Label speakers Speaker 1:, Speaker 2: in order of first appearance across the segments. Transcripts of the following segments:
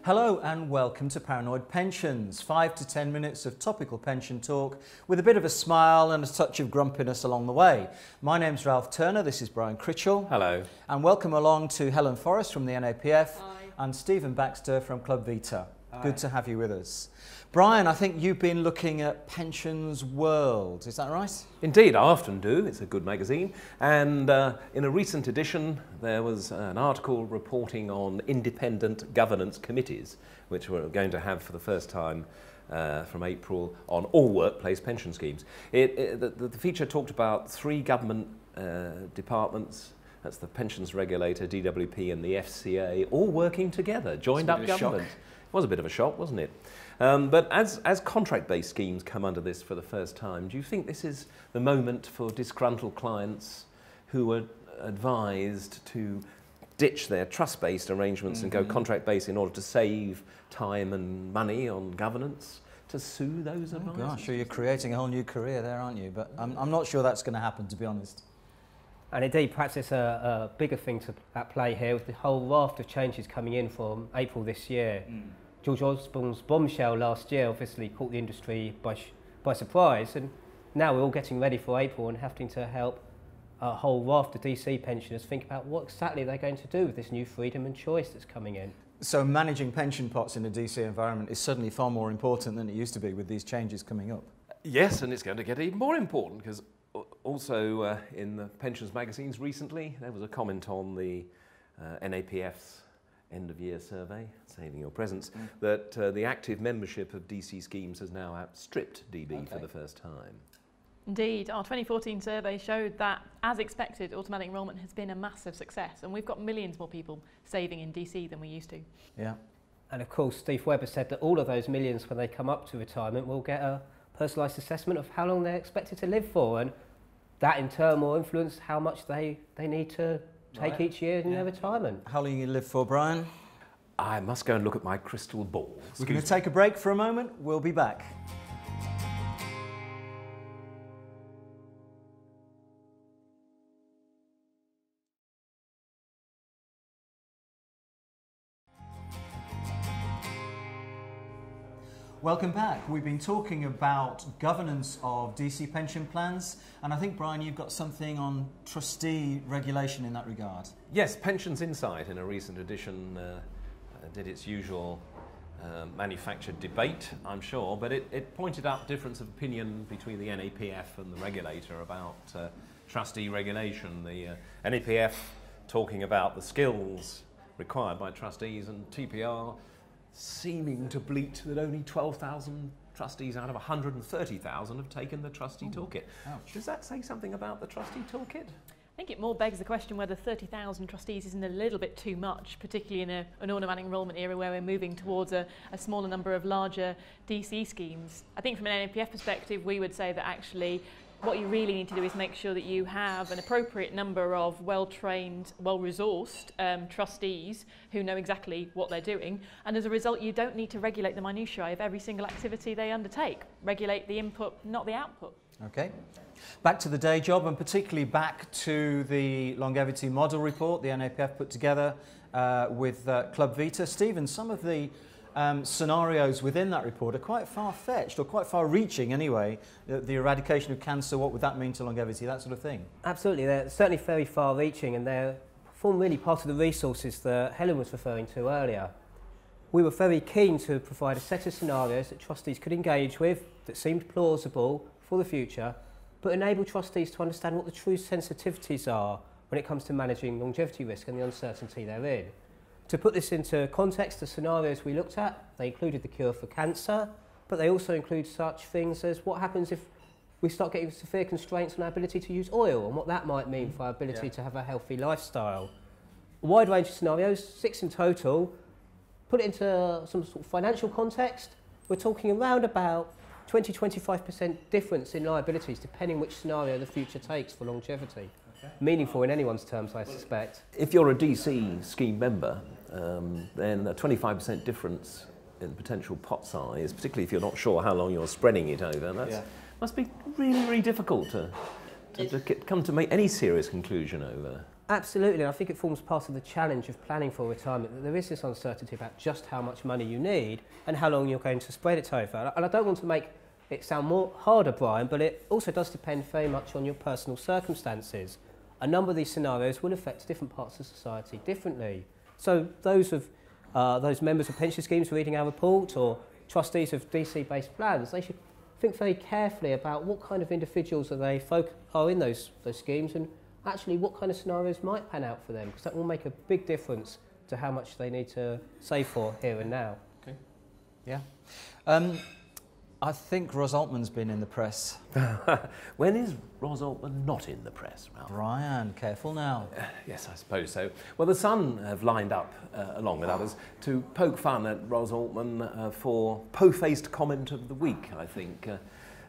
Speaker 1: Hello and welcome to Paranoid Pensions, 5 to 10 minutes of topical pension talk with a bit of a smile and a touch of grumpiness along the way. My name's Ralph Turner, this is Brian Critchell.
Speaker 2: Hello.
Speaker 1: And welcome along to Helen Forrest from the NAPF.
Speaker 3: Hi.
Speaker 1: And Stephen Baxter from Club Vita.
Speaker 3: Hi.
Speaker 1: Good to have you with us. Brian, I think you've been looking at Pensions World, is that right?
Speaker 2: Indeed, I often do. It's a good magazine. And in a recent edition, there was an article reporting on independent governance committees, which we're going to have for the first time from April on all workplace pension schemes. The feature talked about 3 government departments. That's the Pensions Regulator, DWP and the FCA, all working together, joined up government. It was a bit of a shock, wasn't it? But as contract-based schemes come under this for the first time, do you think this is the moment for disgruntled clients who are advised to ditch their trust-based arrangements and go contract-based in order to save time and money on governance, to sue those advisors?
Speaker 1: Gosh, you're creating a whole new career there, aren't you? But I'm not sure that's going to happen, to be honest.
Speaker 4: And indeed, perhaps it's a bigger thing at play here with the whole raft of changes coming in from April this year. George Osborne's bombshell last year obviously caught the industry by surprise, and now we're all getting ready for April and having to help a whole raft of DC pensioners think about what exactly they're going to do with this new freedom and choice that's coming in.
Speaker 1: So managing pension pots in a DC environment is suddenly far more important than it used to be with these changes coming up.
Speaker 2: Yes, and it's going to get even more important because also in the pensions magazines recently there was a comment on the NAPF's end-of-year survey, Saving Your Presence, that the active membership of DC schemes has now outstripped DB for the first time.
Speaker 3: Indeed, our 2014 survey showed that, as expected, automatic enrolment has been a massive success, and we've got millions more people saving in DC than we used to.
Speaker 1: Yeah.
Speaker 4: And of course, Steve Webber said that all of those millions, when they come up to retirement, will get a personalised assessment of how long they're expected to live for, and that in turn will influence how much they need to take each year in their retirement.
Speaker 1: How long are you going to live for, Brian?
Speaker 2: I must go and look at my crystal ball.
Speaker 1: We're going to take a break for a moment. We'll be back. Welcome back. We've been talking about governance of DC pension plans, and I think, Brian, you've got something on trustee regulation in that regard.
Speaker 2: Yes, Pensions Insight in a recent edition did its usual manufactured debate, I'm sure, but it pointed out difference of opinion between the NAPF and the regulator about trustee regulation. The NAPF talking about the skills required by trustees, and TPR seeming to bleat that only 12,000 trustees out of 130,000 have taken the trustee toolkit.
Speaker 1: Ouch.
Speaker 2: Does that say something about the trustee toolkit?
Speaker 3: I think it more begs the question whether 30,000 trustees isn't a little bit too much, particularly in an automatic enrolment era where we're moving towards a smaller number of larger DC schemes. I think from an NAPF perspective, we would say that actually what you really need to do is make sure that you have an appropriate number of well-trained, well-resourced trustees who know exactly what they're doing, and as a result you don't need to regulate the minutiae of every single activity they undertake. Regulate the input, not the output.
Speaker 1: Okay. Back to the day job, and particularly back to the longevity model report the NAPF put together with Club Vita. Stephen, some of the scenarios within that report are quite far-fetched, or quite far-reaching anyway. The eradication of cancer, what would that mean to longevity, that sort of thing?
Speaker 4: Absolutely, they're certainly very far-reaching, and they form really part of the resources that Helen was referring to earlier. We were very keen to provide a set of scenarios that trustees could engage with that seemed plausible for the future, but enable trustees to understand what the true sensitivities are when it comes to managing longevity risk and the uncertainty therein. To put this into context, the scenarios we looked at, they included the cure for cancer, but they also include such things as what happens if we start getting severe constraints on our ability to use oil, and what that might mean for our ability to have a healthy lifestyle. A wide range of scenarios, 6 in total. Put it into some sort of financial context, we're talking around about 20–25% difference in liabilities depending which scenario the future takes for longevity. Meaningful in anyone's terms, I suspect.
Speaker 2: If you're a DC scheme member, then a 25% difference in potential pot size, particularly if you're not sure how long you're spreading it over, that must be really, really difficult to come to make any serious conclusion over.
Speaker 4: Absolutely, and I think it forms part of the challenge of planning for retirement, that there is this uncertainty about just how much money you need and how long you're going to spread it over. And I don't want to make it sound more harder, Brian, but it also does depend very much on your personal circumstances. A number of these scenarios will affect different parts of society differently. So those members of pension schemes reading our report, or trustees of DC-based plans, they should think very carefully about what kind of individuals are in those schemes, and actually what kind of scenarios might pan out for them, because that will make a big difference to how much they need to save for here and now.
Speaker 1: Okay. Yeah. I think Ros Altman's been in the press.
Speaker 2: When is Ros Altman not in the press, Ralph?
Speaker 1: Brian, careful now.
Speaker 2: Yes, I suppose so. Well, the Sun have lined up, along with others, to poke fun at Ros Altman for po-faced comment of the week, I think.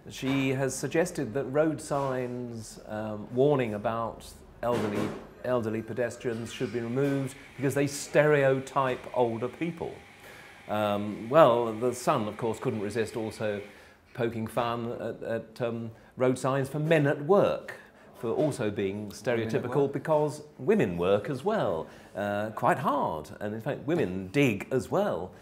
Speaker 2: She has suggested that road signs warning about elderly pedestrians should be removed because they stereotype older people. Well, the Sun, of course, couldn't resist also poking fun at road signs for men at work, for also being stereotypical, because women work as well, quite hard, and in fact women dig as well.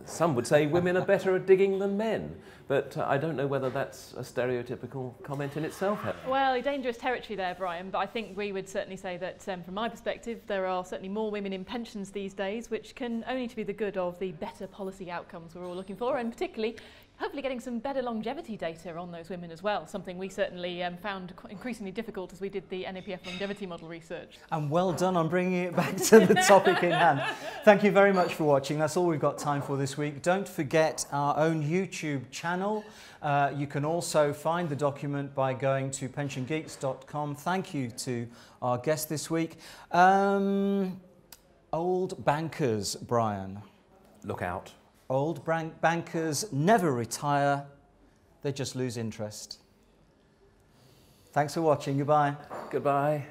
Speaker 2: Some would say women are better at digging than men, but I don't know whether that's a stereotypical comment in itself, Helen.
Speaker 3: Well, dangerous territory there, Brian, but I think we would certainly say that from my perspective there are certainly more women in pensions these days, which can only to be the good of the better policy outcomes we're all looking for, and particularly hopefully getting some better longevity data on those women as well, something we certainly found increasingly difficult as we did the NAPF longevity model research.
Speaker 1: And well done on bringing it back to the topic in hand. Thank you very much for watching. That's all we've got time for this week. Don't forget our own YouTube channel. You can also find the document by going to pensiongeeks.com. Thank you to our guest this week. Old bankers, Brian.
Speaker 2: Look out.
Speaker 1: Old bankers never retire, they just lose interest. Thanks for watching. Goodbye.
Speaker 2: Goodbye.